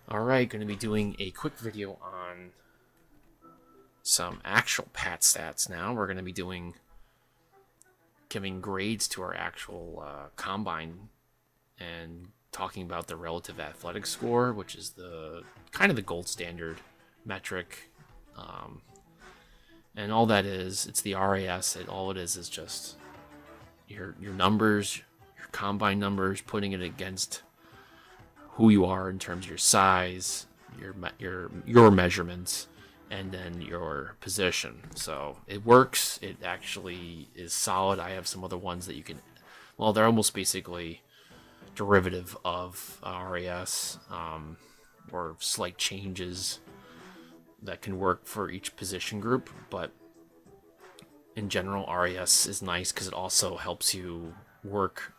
Alright, going to be doing a quick video on some actual Pat stats now. We're going to be giving grades to our actual combine and talking about the relative athletic score, which is the kind of the gold standard metric. And all that is, it's the RAS. All it is just your numbers, your combine numbers, putting it against who you are in terms of your size, your measurements, and then your position. So it works. It actually is solid. I have some other ones that you can. Well, they're almost basically derivative of RAS, or slight changes that can work for each position group. But in general, RAS is nice because it also helps you work.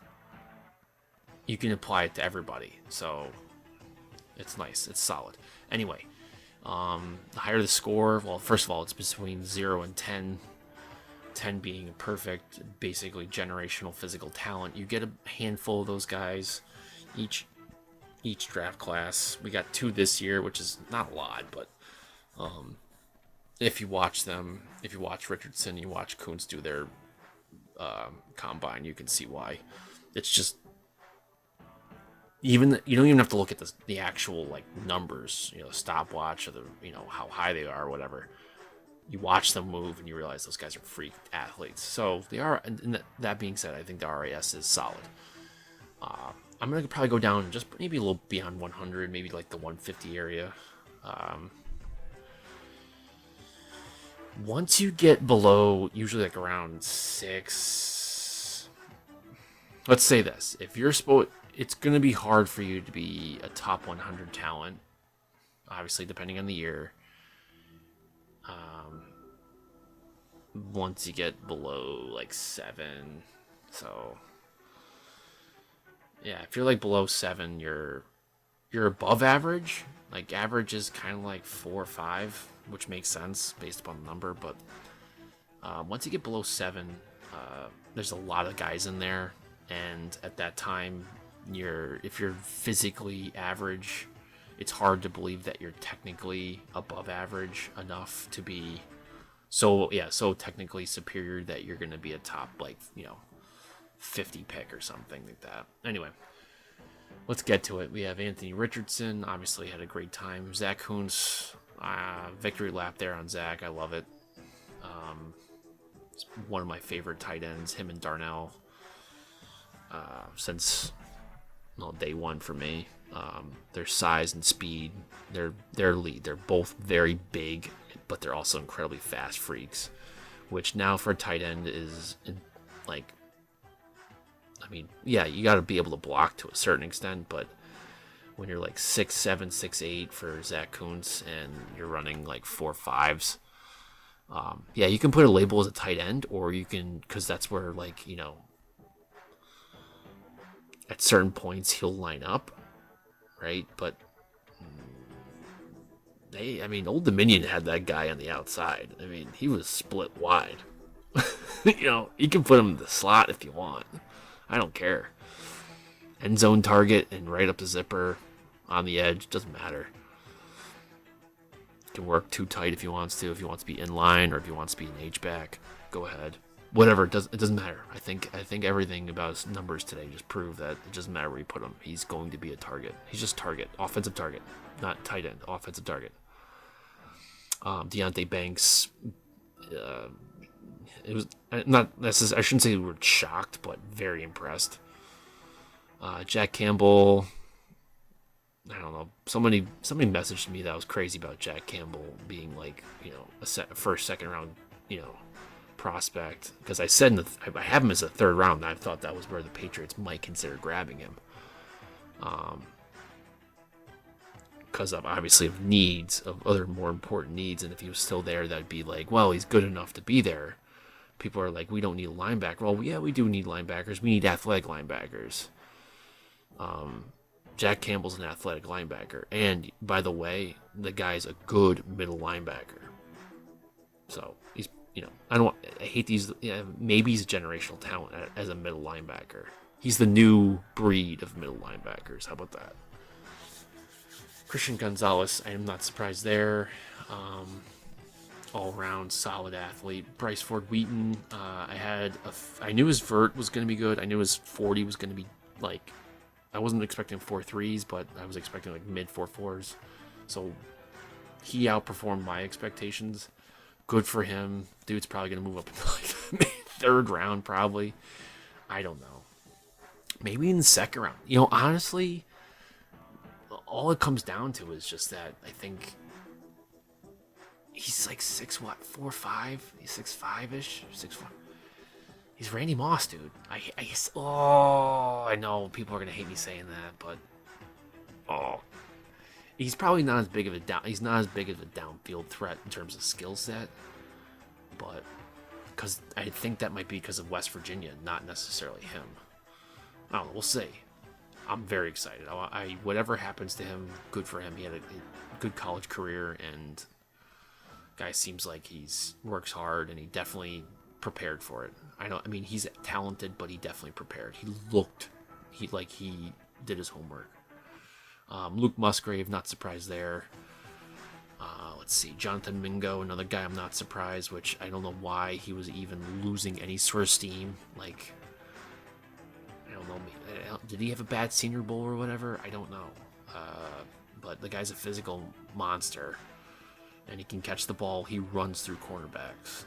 You can apply it to everybody, so it's nice. It's solid. Anyway, the higher the score, well, first of all, it's between 0 and 10. 10 being a perfect, basically generational physical talent. You get a handful of those guys each draft class. We got 2 this year, which is not a lot, but if you watch Richardson, you watch Kuntz do their combine, you can see why. It's just you don't even have to look at the actual like numbers, stopwatch or how high they are or whatever. You watch them move and you realize those guys are freak athletes. So they are. And that being said, I think the RAS is solid. I'm gonna probably go down just maybe a little beyond 100, maybe like the 150 area. Once you get below, usually like around 6. Let's say this: if you're it's going to be hard for you to be a top 100 talent, obviously, depending on the year. Once you get below like 7, so yeah, if you're like below 7, you're above average. Like average is kind of like 4 or 5, which makes sense based upon the number. But once you get below 7, there's a lot of guys in there, and at that time, if you're physically average, it's hard to believe that you're technically above average enough to be so technically superior that you're going to be a top 50 pick or something like that. Anyway, let's get to it. We have Anthony Richardson, obviously had a great time. Zach Kuntz, victory lap there on Zach. I love it. It's one of my favorite tight ends, him and Darnell, since day one for me. Their size and speed, their lead. They're both very big, but they're also incredibly fast freaks, which now for a tight end is you got to be able to block to a certain extent, but when you're like 6'7", 6'8" for Zach Kuntz and you're running like 4.5s, you can put a label as a tight end, or you can, because that's where at certain points he'll line up, right? But Old Dominion had that guy on the outside. He was split wide. You can put him in the slot if you want. I don't care. End zone target and right up the zipper on the edge, doesn't matter. Can work too tight if he wants to. If he wants to be in line or if he wants to be an H-back, go ahead. Whatever, it doesn't matter. I think everything about his numbers today just prove that it doesn't matter where you put him. He's going to be a target. He's just target, offensive target, not tight end, offensive target. Deontay Banks, it was not necessarily. I shouldn't say we were shocked, but very impressed. Jack Campbell, I don't know. Somebody messaged me that was crazy about Jack Campbell being a first, second round, prospect, because I said I have him as a 3rd round. And I thought that was where the Patriots might consider grabbing him, because of obviously of needs, of other more important needs. And if he was still there, that'd be like, well, he's good enough to be there. People are like, we don't need a linebacker. Well, yeah, we do need linebackers. We need athletic linebackers. Jack Campbell's an athletic linebacker, and by the way, the guy's a good middle linebacker. So he's I hate these. Maybe he's a generational talent as a middle linebacker. He's the new breed of middle linebackers. How about that? Christian Gonzalez, I am not surprised there. All-around solid athlete. Bryce Ford Wheaton, I knew his vert was going to be good. I knew his 40 was going to be like, I wasn't expecting 4.3s, but I was expecting like mid 4.4s. So he outperformed my expectations. Good for him. Dude's probably going to move up into like third round, probably. I don't know. Maybe in the second round. Honestly, all it comes down to is just that I think he's like 4'5". He's 6'5" ish, 6'5". He's Randy Moss, dude. I know people are gonna hate me saying that, but he's probably not as big of a He's not as big of a downfield threat in terms of skill set, but because I think that might be because of West Virginia, not necessarily him. I don't know. We'll see. I'm very excited. Whatever happens to him, good for him. He had a good college career, and guy seems like he's works hard, and he definitely prepared for it. I mean, he's talented, but he definitely prepared. He did his homework. Luke Musgrave, not surprised there. Let's see, Jonathan Mingo, another guy I'm not surprised, which I don't know why he was even losing any sort of steam. Like, I don't know, did he have a bad Senior Bowl or whatever? I don't know. But the guy's a physical monster, and he can catch the ball. He runs through cornerbacks.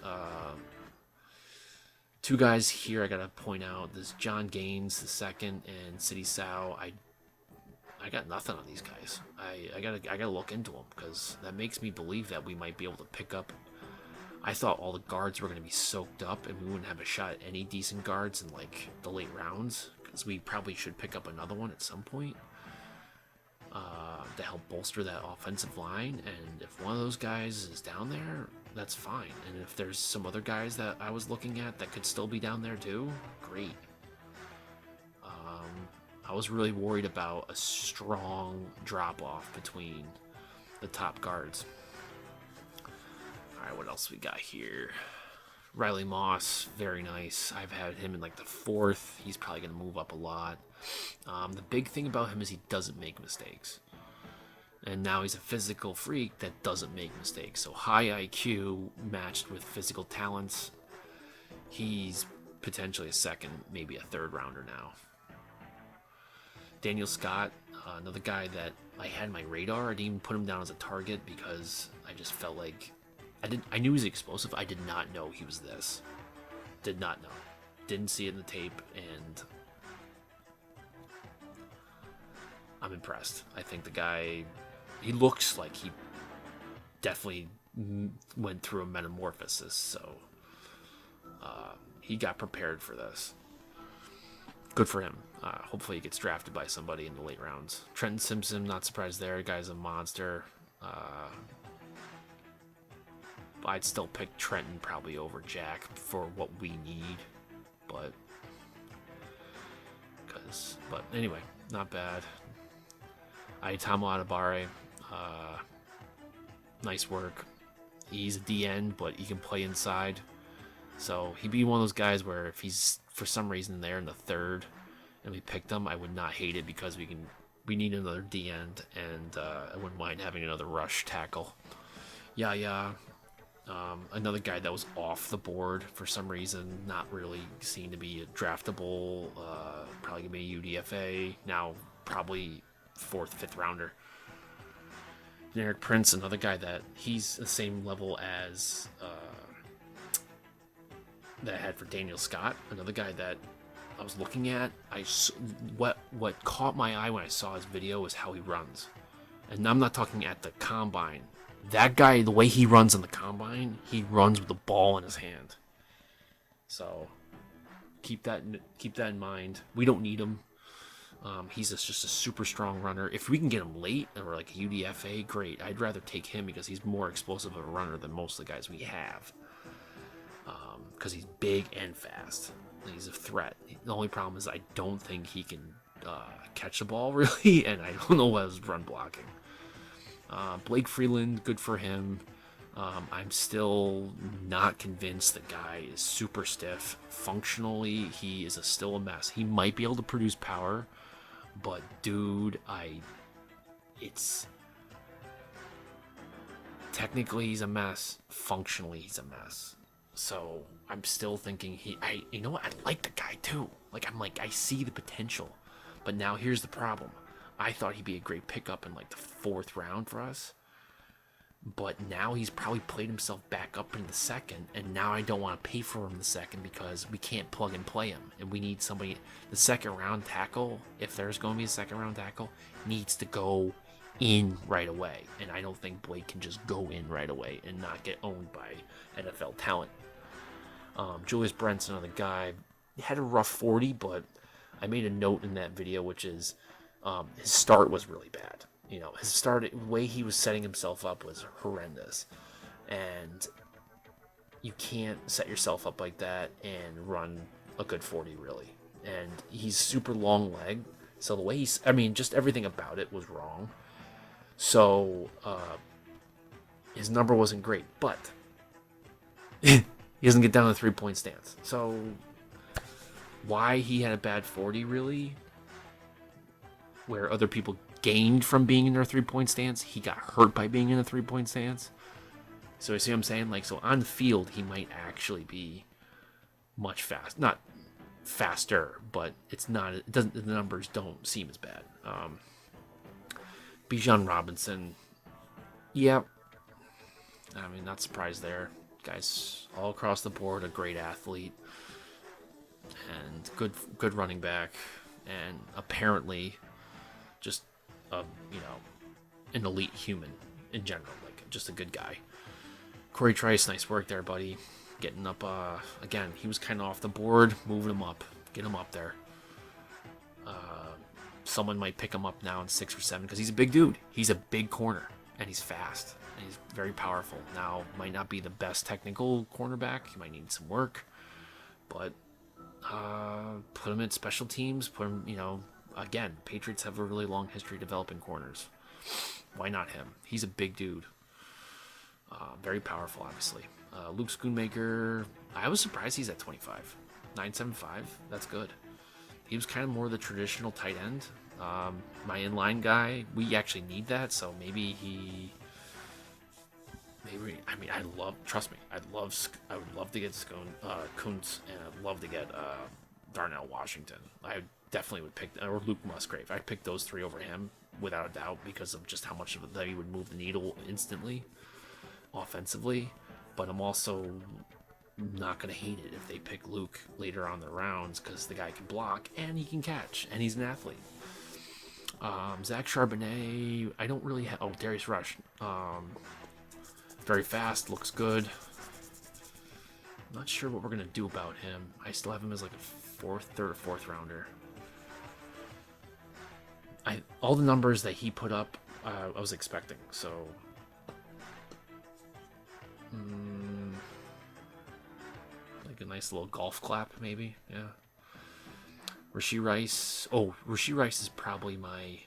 Two guys here I gotta point out. There's John Gaines the second and City Sow. I got nothing on these guys. I gotta look into them, because that makes me believe that we might be able to pick up. I thought all the guards were gonna be soaked up and we wouldn't have a shot at any decent guards in like the late rounds, because we probably should pick up another one at some point to help bolster that offensive line. And if one of those guys is down there, that's fine. And if there's some other guys that I was looking at that could still be down there too, great. I was really worried about a strong drop-off between the top guards. Alright, what else we got here? Riley Moss, very nice. I've had him in like the 4th. He's probably going to move up a lot. The big thing about him is he doesn't make mistakes. And now he's a physical freak that doesn't make mistakes. So high IQ matched with physical talents. He's potentially a second, maybe a third rounder now. Daniel Scott, another guy that I had on my radar. I didn't even put him down as a target because I just felt like I knew he was explosive. I did not know he was this. Did not know. Didn't see it in the tape, and I'm impressed. I think the guy, he looks like he definitely went through a metamorphosis, so he got prepared for this. Good for him. Hopefully he gets drafted by somebody in the late rounds. Trenton Simpson, not surprised there. The guy's a monster. I'd still pick Trenton probably over Jack for what we need, but anyway, not bad. Aitamo Adebare, nice work. He's a DN, but he can play inside. So he'd be one of those guys where if he's for some reason there in the 3rd and we picked him, I would not hate it, because we need another D end, and I wouldn't mind having another rush tackle. Another guy that was off the board for some reason, not really seen to be a draftable, probably gonna be a UDFA, now probably 4th, 5th rounder. Generic Prince, another guy that he's the same level as that I had for Daniel Scott, another guy that I was looking at. What caught my eye when I saw his video was how he runs, and I'm not talking at the combine. That guy, the way he runs on the combine, he runs with the ball in his hand. So keep that in mind. We don't need him. He's just a super strong runner. If we can get him late or like a UDFA, great. I'd rather take him because he's more explosive of a runner than most of the guys we have. Because he's big and fast. He's a threat. The only problem is I don't think he can catch the ball really, and I don't know what his run blocking. Blake Freeland, good for him. I'm still not convinced the guy is super stiff. Functionally, he is still a mess. He might be able to produce power, but dude, technically he's a mess. Functionally, he's a mess. So I'm still thinking you know what? I like the guy too. I see the potential. But now here's the problem. I thought he'd be a great pickup in like the 4th round for us. But now he's probably played himself back up in the 2nd, and now I don't want to pay for him in the 2nd because we can't plug and play him, and we need somebody. The 2nd round tackle, if there's going to be a 2nd round tackle, needs to go in right away, and I don't think Blake can just go in right away and not get owned by NFL talent. Julius Brent's another guy. He had a rough 40, but I made a note in that video, which is his start was really bad. His start, the way he was setting himself up was horrendous. And you can't set yourself up like that and run a good 40, really. And he's super long leg. So the way just everything about it was wrong. So his number wasn't great. But he doesn't get down to the 3-point stance. So why he had a bad 40, really, where other people gained from being in their 3-point stance, he got hurt by being in a 3-point stance. So you see what I'm saying? So on the field, he might actually be much not faster, but the numbers don't seem as bad. Bijan Robinson, yep. Not surprised there. Guy's all across the board, a great athlete and good running back, and apparently just an elite human in general, just a good guy. Corey Trice, nice work there, buddy. Getting up, again, he was kind of off the board, moving him up, get him up there. Someone might pick him up now in 6 or 7 because he's a big dude. He's a big corner, and he's fast, and he's very powerful. Now, might not be the best technical cornerback. He might need some work, but put him in special teams, put him, again, Patriots have a really long history developing corners. Why not him? He's a big dude. Very powerful, obviously. Luke Schoonmaker, I was surprised he's at 25. 9.75, that's good. He was kind of more the traditional tight end. My inline guy, we actually need that, so trust me, I would love to get Kuntz, and I'd love to get Darnell Washington. I definitely would pick, or Luke Musgrave. I'd pick those 3 over him without a doubt because of just how much of that he would move the needle instantly, offensively. But I'm also not going to hate it if they pick Luke later on the rounds because the guy can block and he can catch and he's an athlete. Zach Charbonnet, I don't really have. Oh, Darius Rush. Very fast, looks good. I'm not sure what we're going to do about him. I still have him as like a 3rd or 4th rounder. All the numbers that he put up, I was expecting. So, like a nice little golf clap, maybe. Yeah. Rashee Rice. Oh, Rashee Rice is probably my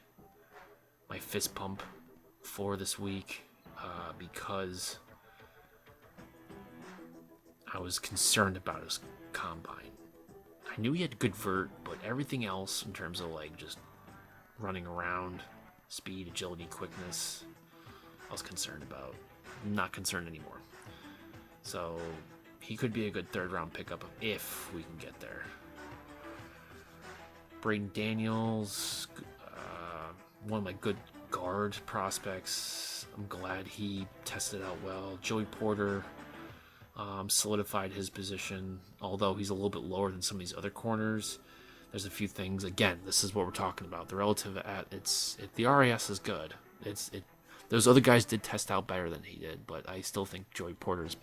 fist pump for this week because I was concerned about his combine. I knew he had good vert, but everything else in terms of just running around, speed, agility, quickness, I was concerned about. I'm not concerned anymore. So he could be a good 3rd round pickup if we can get there. Braden Daniels, one of my good guard prospects. I'm glad he tested out well. Joey Porter solidified his position, although he's a little bit lower than some of these other corners. There's a few things. Again, this is what we're talking about. The relative the RAS is good. Those other guys did test out better than he did, but I still think Joey Porter's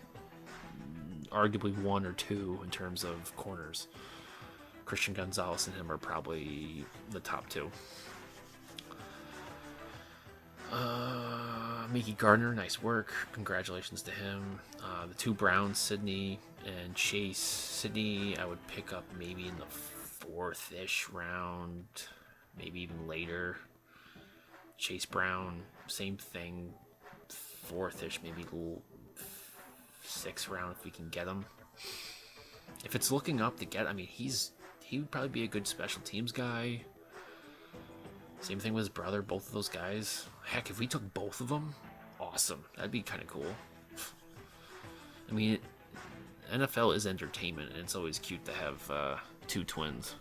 arguably 1 or 2 in terms of corners. Christian Gonzalez and him are probably the top 2. Mickey Gardner, nice work. Congratulations to him. The 2 Browns, Sydney and Chase. Sydney, I would pick up maybe in the 4th-ish round, maybe even later. Chase Brown, same thing, 4th-ish, maybe 6th round if we can get him. If it's looking up to get, he would probably be a good special teams guy. Same thing with his brother, both of those guys. Heck, if we took both of them, awesome. awesome. That'd be kind of cool. I mean, NFL is entertainment, and it's always cute to have two twins.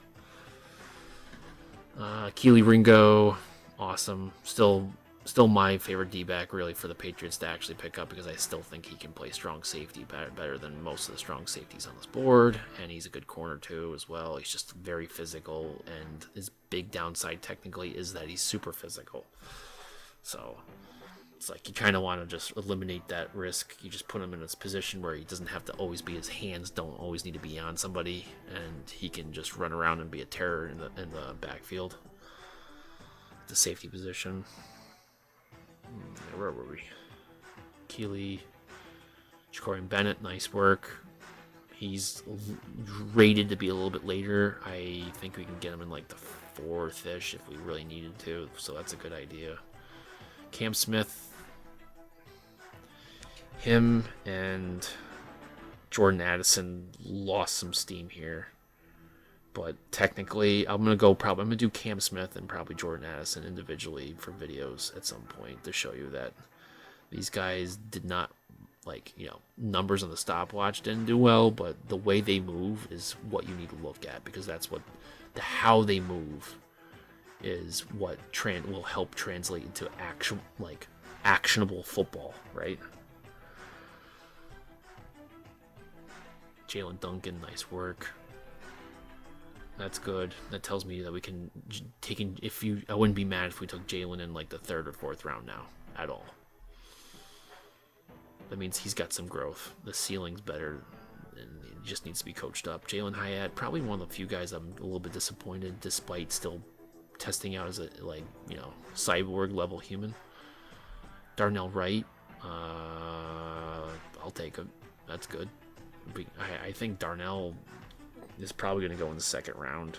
Keely Ringo, awesome. Still my favorite D-back, really, for the Patriots to actually pick up, because I still think he can play strong safety better than most of the strong safeties on this board, and he's a good corner too as well. He's just very physical, and his big downside technically is that he's super physical. So it's like you kind of want to just eliminate that risk. You just put him in this position where he doesn't have to always be, his hands don't always need to be on somebody, and he can just run around and be a terror in the backfield. The safety position. Where were we? Keely, Jacorian Bennett, nice work. He's rated to be a little bit later. I think we can get him in like the 4th-ish if we really needed to, so that's a good idea. Cam Smith, him and Jordan Addison lost some steam here, but technically I'm gonna do Cam Smith and probably Jordan Addison individually for videos at some point to show you that these guys did not, like, numbers on the stopwatch didn't do well, but the way they move is what you need to look at, because that's what how they move is what will help translate into actionable football, right? Jalen Duncan, nice work. That's good. That tells me that we can I wouldn't be mad if we took Jalen in like the 3rd or 4th round now at all. That means he's got some growth. The ceiling's better, and he just needs to be coached up. Jalen Hyatt, probably one of the few guys I'm a little bit disappointed, despite still testing out as a cyborg level human. Darnell Wright, I'll take him. That's good. I think Darnell is probably going to go in the 2nd round.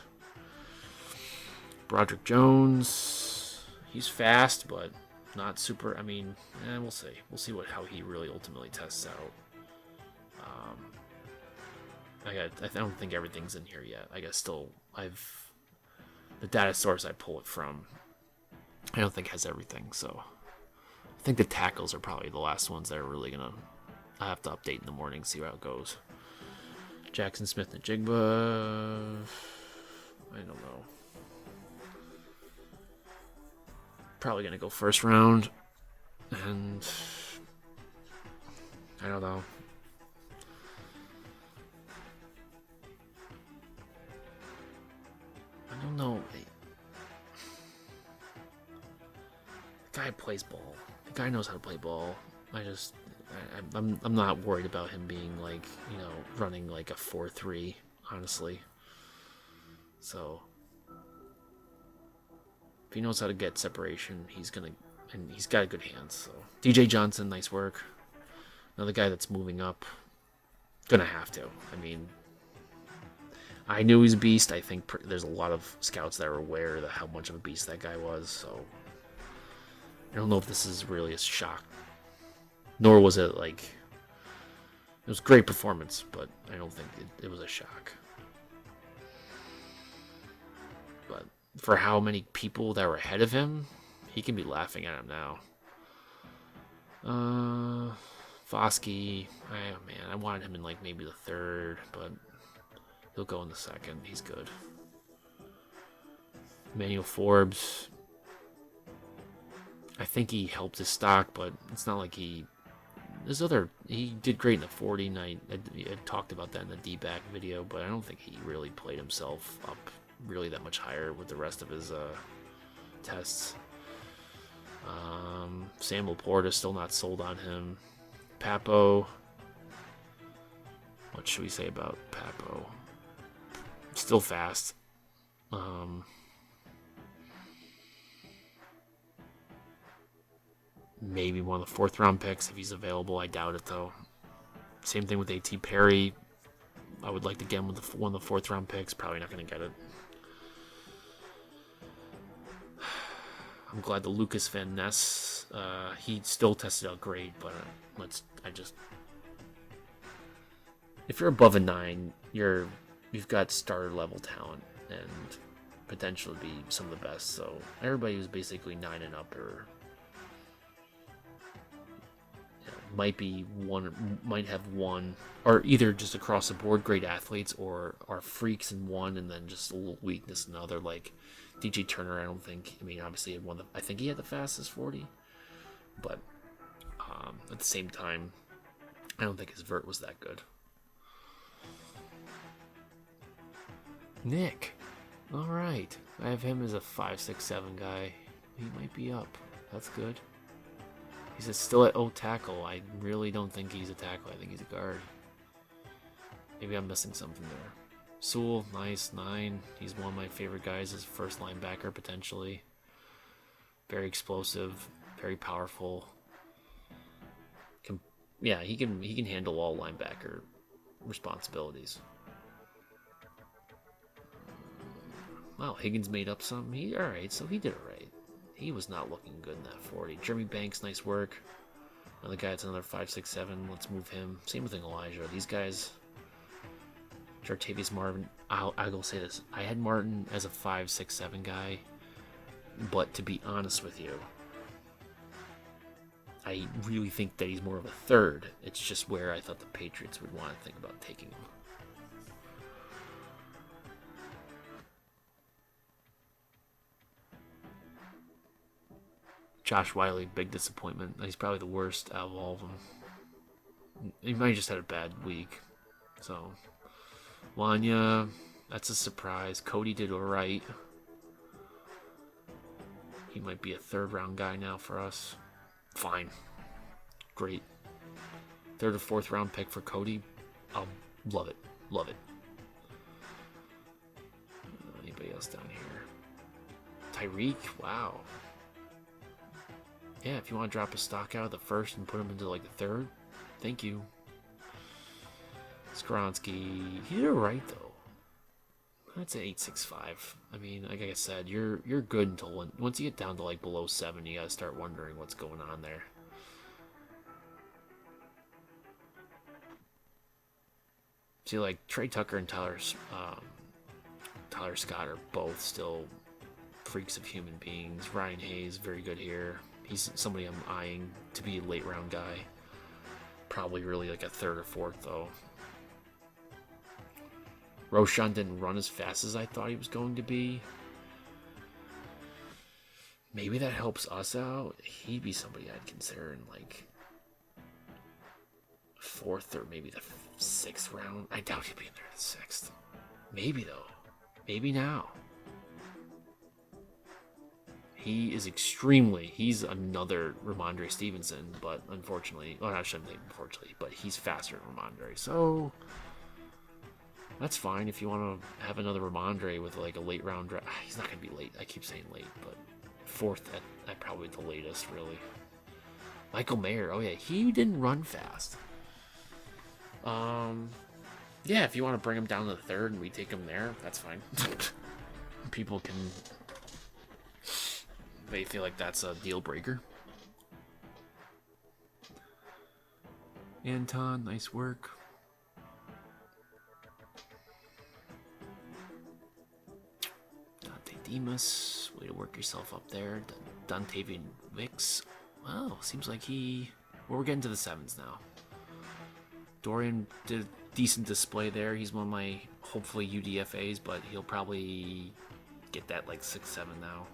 Broderick Jones, he's fast, but not super. I mean, we'll see. We'll see how he really ultimately tests out. I don't think everything's in here yet. I guess the data source I pull it from, I don't think has everything. So I think the tackles are probably the last ones that are really gonna. I have to update in the morning, see how it goes. Jackson Smith and Jigba, I don't know. Probably gonna go 1st round, and I don't know. I don't know. The guy plays ball. The guy knows how to play ball. I'm not worried about him being running like a 4-3, honestly. So if he knows how to get separation, he's got good hands. So DJ Johnson, nice work. Another guy that's moving up. Gonna have to. I mean, I knew he was a beast. I think there's a lot of scouts that are aware of how much of a beast that guy was. So I don't know if this is really a shock. Nor was it it was a great performance, but I don't think it was a shock. But for how many people that were ahead of him, he can be laughing at him now. Foskey, I wanted him in maybe the 3rd, but he'll go in the 2nd. He's good. Emmanuel Forbes, I think he helped his stock, but it's not like he did great in the 40, and I talked about that in the D-back video, but I don't think he really played himself up really that much higher with the rest of his tests. Sam Laporta, still not sold on him. Papo, what should we say about Papo? Still fast. Maybe one of the 4th round picks if he's available. I doubt it though. Same thing with A.T. Perry. I would like to get him with one of the 4th round picks. Probably not going to get it. I'm glad the Lucas Van Ness. He still tested out great, but if you're above a 9, you've got starter level talent and potential to be some of the best. So everybody who's basically 9 and up might have one, or either just across the board great athletes, or are freaks in one and then just a little weakness in another. Like DJ Turner, I don't think. I mean, obviously, I think he had the fastest 40, but at the same time, I don't think his vert was that good. Nick, all right, I have him as a 5'6'7" guy. He might be up. That's good. He's still at O tackle. I really don't think he's a tackle. I think he's a guard. Maybe I'm missing something there. Sewell, nice, 9. He's one of my favorite guys as first linebacker potentially. Very explosive, very powerful. Yeah, he can handle all linebacker responsibilities. Wow, Higgins made up some. All right, so he did it right. He was not looking good in that 40. Jeremy Banks, nice work. Another guy that's another 5'6'7". Let's move him. Same with Elijah. These guys. Jartavius Martin. I will say this. I had Martin as a 5'6'7" guy, but to be honest with you, I really think that he's more of a third. It's just where I thought the Patriots would want to think about taking him. Josh Wiley, big disappointment. He's probably the worst out of all of them. He might have just had a bad week. So, Wanya, that's a surprise. Cody did all right. He might be a third-round guy now for us. Fine. Great. Third or fourth round pick for Cody. I'll love it. Love it. Anybody else down here? Tyreek, wow. Yeah, if you want to drop a stock out of the first and put him into like the third, thank you. Skoronsky, he did it right though. That's an 8.65. I mean, like I said, you're good until once you get down to like below 7, you gotta start wondering what's going on there. See, like Trey Tucker and Tyler Scott are both still freaks of human beings. Ryan Hayes, very good here. He's somebody I'm eyeing to be a late round guy. Probably really like a third or fourth though. Roshan didn't run as fast as I thought he was going to be. Maybe that helps us out. He'd be somebody I'd consider in like 4th or maybe the 6th round. I doubt he'd be in there in the 6th. Maybe though. Maybe now. He's another Ramondre Stevenson, but unfortunately, well, I shouldn't say unfortunately, but he's faster than Ramondre, so that's fine if you want to have another Ramondre with like a late round draft. He's not going to be late. I keep saying late, but 4th at probably the latest, really. Michael Mayer, oh yeah, he didn't run fast. Yeah, if you want to bring him down to the 3rd and we take him there, that's fine. People can. They feel like that's a deal breaker. Anton, nice work. Dante Demas, way to work yourself up there. Dontavian Wicks, well, seems like well, we're getting to the 7s now. Dorian did a decent display there. He's one of my, hopefully, UDFAs, but he'll probably get that like 6-7 now.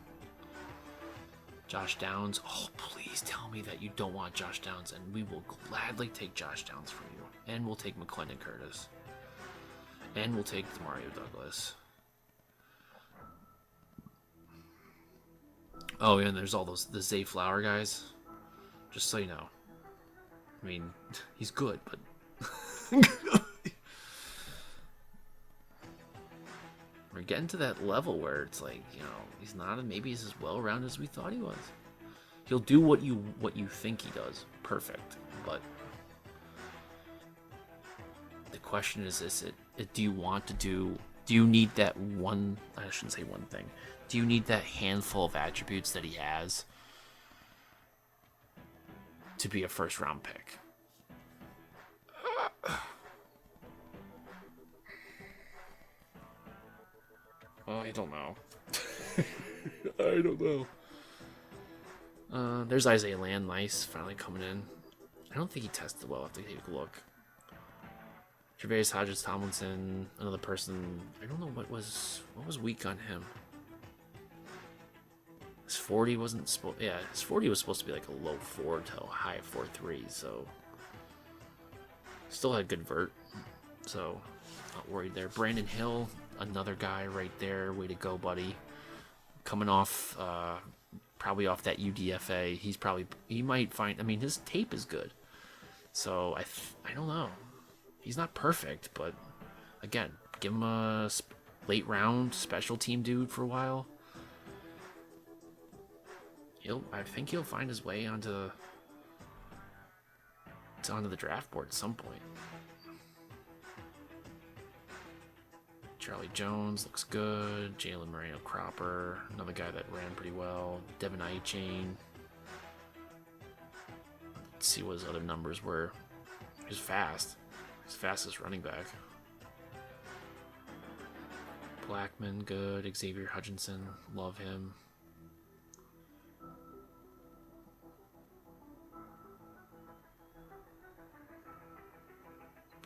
Josh Downs, oh, please tell me that you don't want Josh Downs, and we will gladly take Josh Downs from you. And we'll take McClendon Curtis. And we'll take Demario Douglas. Oh, yeah, and there's all the Zay Flower guys. Just so you know. I mean, he's good, but... We're getting to that level where it's like, he's not, maybe he's as well-rounded as we thought he was. He'll do what you think he does. Perfect. But the question is do you need that one, I shouldn't say one thing. Do you need that handful of attributes that he has to be a first-round pick? I don't know. I don't know. There's Isaiah Land, nice, finally coming in. I don't think he tested well. I have to take a look. Gervais Hodges Tomlinson, another person. I don't know what was weak on him. His 40 wasn't supposed. Yeah, his 40 was supposed to be like a low 4 to a high 4.3. So still had good vert. So not worried there. Brandon Hill, another guy right there. Way to go, buddy. Coming off, probably off that UDFA. He might find. I mean, his tape is good. So I don't know. He's not perfect, but again, give him a late round special team dude for a while. I think he'll find his way onto the draft board at some point. Charlie Jones looks good. Jalen Moreno Cropper, another guy that ran pretty well. Devin Chain. Let's see what his other numbers were. He's fast. He's fastest running back. Blackman, good. Xavier Hutchinson, love him.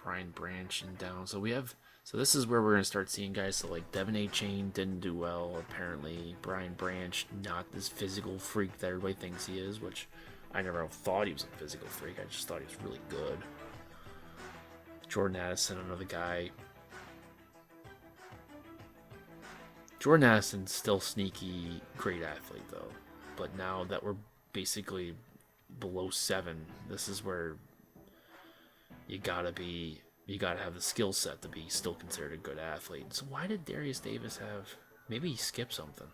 Brian Branch and down. So this is where we're gonna start seeing guys. So like Devin Chain didn't do well apparently. Brian Branch, not this physical freak that everybody thinks he is, which I never thought he was a physical freak. I just thought he was really good. Jordan Addison, another guy. Jordan Addison's still sneaky, great athlete though. But now that we're basically below 7, this is where you gotta have the skill set to be still considered a good athlete. So why did Darius Davis have? Maybe he skipped something.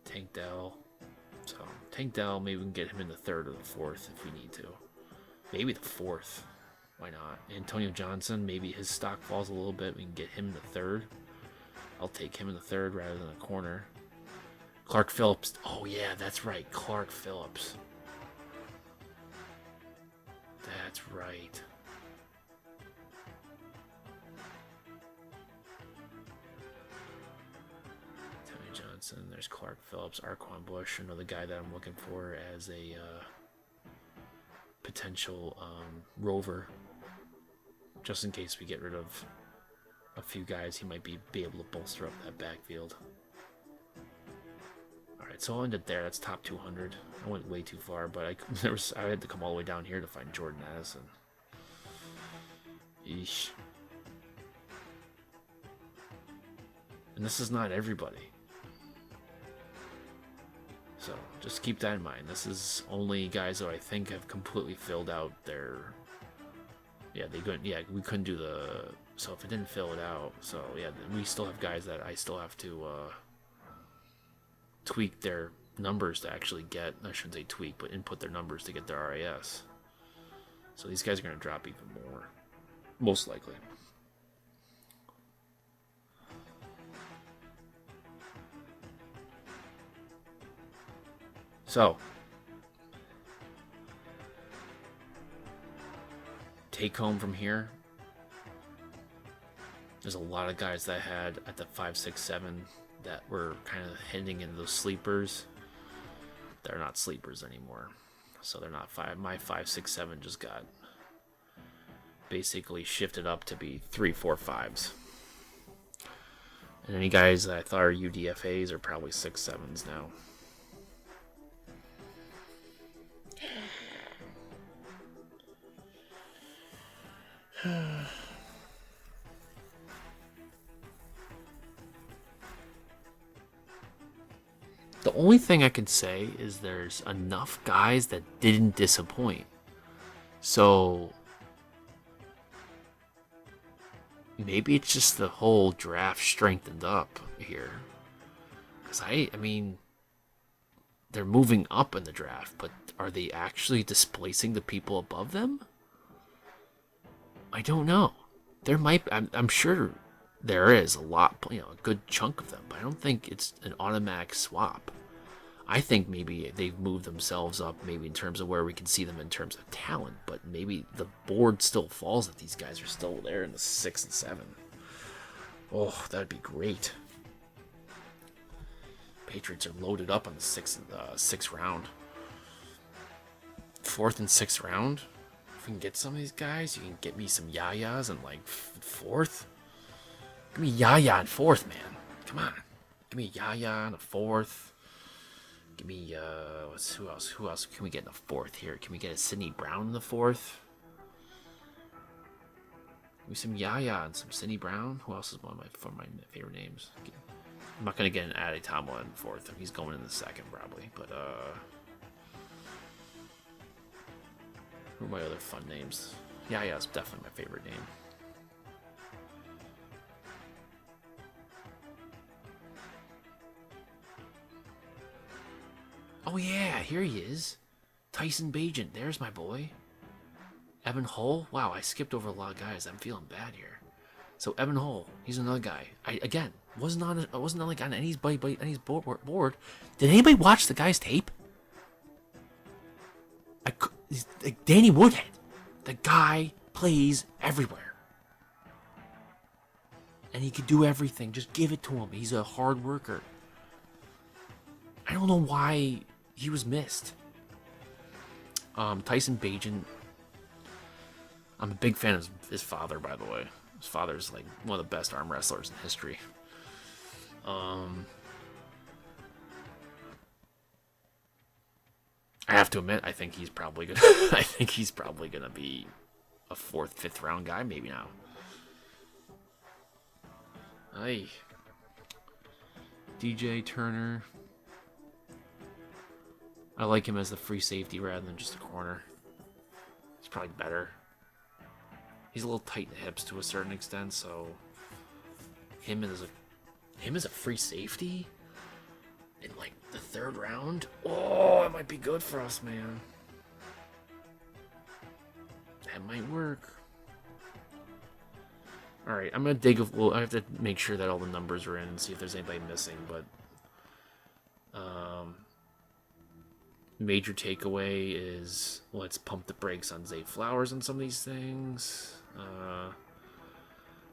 Tank Dell. So Tank Dell, maybe we can get him in the 3rd or the 4th if we need to. Maybe the 4th. Why not? Antonio Johnson, maybe his stock falls a little bit. We can get him in the 3rd. I'll take him in the 3rd rather than a corner. Clark Phillips. Oh yeah, that's right. Clark Phillips. That's right. Tony Johnson. There's Clark Phillips. Arquan Bush, another guy that I'm looking for as a potential rover. Just in case we get rid of a few guys, he might be able to bolster up that backfield. Alright, so I'll end it there. That's top 200. I went way too far, but I had to come all the way down here to find Jordan Addison. Eesh. And this is not everybody. So just keep that in mind. This is only guys who I think have completely filled out their... Yeah, we couldn't do the... So if it didn't fill it out, so yeah, we still have guys that I still have to tweak their numbers to actually get, I shouldn't say tweak, but input their numbers to get their RAS. So these guys are going to drop even more, most likely. So, take home from here. There's a lot of guys that I had at the 5, 6, 7 that were kind of heading into those sleepers. They're not sleepers anymore. So they're not 5. My 5, 6, 7 just got basically shifted up to be 3, 4, 5s. And any guys that I thought are UDFAs are probably 6, 7s now. The only thing I can say is there's enough guys that didn't disappoint. So maybe it's just the whole draft strengthened up here. Because I mean, they're moving up in the draft, but are they actually displacing the people above them? I don't know. There might, I'm sure there is a lot, a good chunk of them, but I don't think it's an automatic swap. I think maybe they've moved themselves up, maybe in terms of where we can see them in terms of talent, but maybe the board still falls if these guys are still there in the 6 and 7. Oh, that'd be great. Patriots are loaded up on the sixth round. 4th and 6th round. If we can get some of these guys, you can get me some Yayas in like 4th. Give me Yaya in 4th, man. Come on. Give me Yaya in a 4th. Give me, who else? Who else can we get in the 4th here? Can we get a Sidney Brown in the 4th? Give me some Yaya and some Sidney Brown. Who else is one of my favorite names? I'm not going to get an Adetama in 4th. He's going in the 2nd, probably. But, who are my other fun names? Yaya's definitely my favorite name. Oh yeah, here he is. Tyson Bagent, there's my boy. Evan Hull. Wow, I skipped over a lot of guys. I'm feeling bad here. So Evan Hull, he's another guy. I wasn't on anybody's board. Did anybody watch the guy's tape? He's like Danny Woodhead. The guy plays everywhere, and he can do everything. Just give it to him. He's a hard worker. I don't know why he was missed. Tyson Bagent. I'm a big fan of his father, by the way. His father's like one of the best arm wrestlers in history. I have to admit, I think he's probably gonna. I think he's probably gonna be a 4th, 5th round guy, maybe now. Hey, DJ Turner. I like him as the free safety rather than just a corner. He's probably better. He's a little tight in the hips to a certain extent, so him as a free safety in like the 3rd round. Oh, it might be good for us, man. That might work. All right, I'm gonna dig. Well, I have to make sure that all the numbers are in and see if there's anybody missing. But major takeaway is let's pump the brakes on Zay Flowers on some of these things.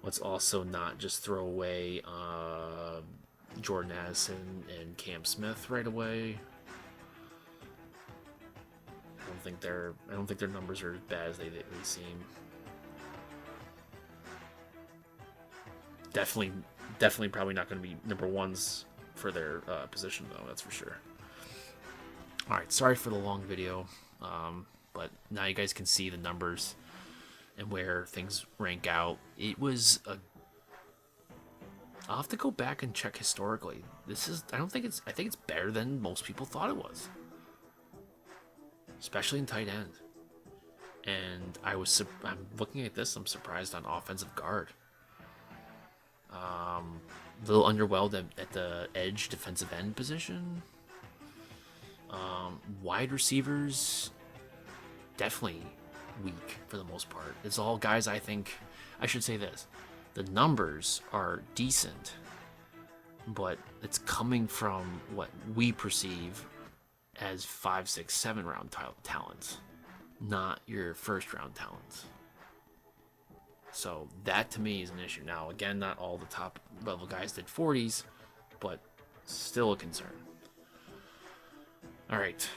Let's also not just throw away Jordan Addison and Cam Smith right away. I don't think their numbers are as bad as they seem. Definitely probably not going to be number ones for their position though. That's for sure. All right, sorry for the long video, but now you guys can see the numbers and where things rank out. I'll have to go back and check historically. I think it's better than most people thought it was, especially in tight end. And I'm looking at this. I'm surprised on offensive guard. A little underwhelmed at the edge defensive end position. Wide receivers, definitely weak for the most part. It's all guys I should say this. The numbers are decent, but it's coming from what we perceive as 5, 6, 7 round talents, not your 1st round talents. So that to me is an issue. Now, again, not all the top level guys did 40s, but still a concern. All right.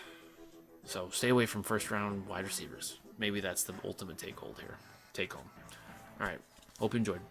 So stay away from 1st round wide receivers. Maybe that's the ultimate take home here. All right. Hope you enjoyed.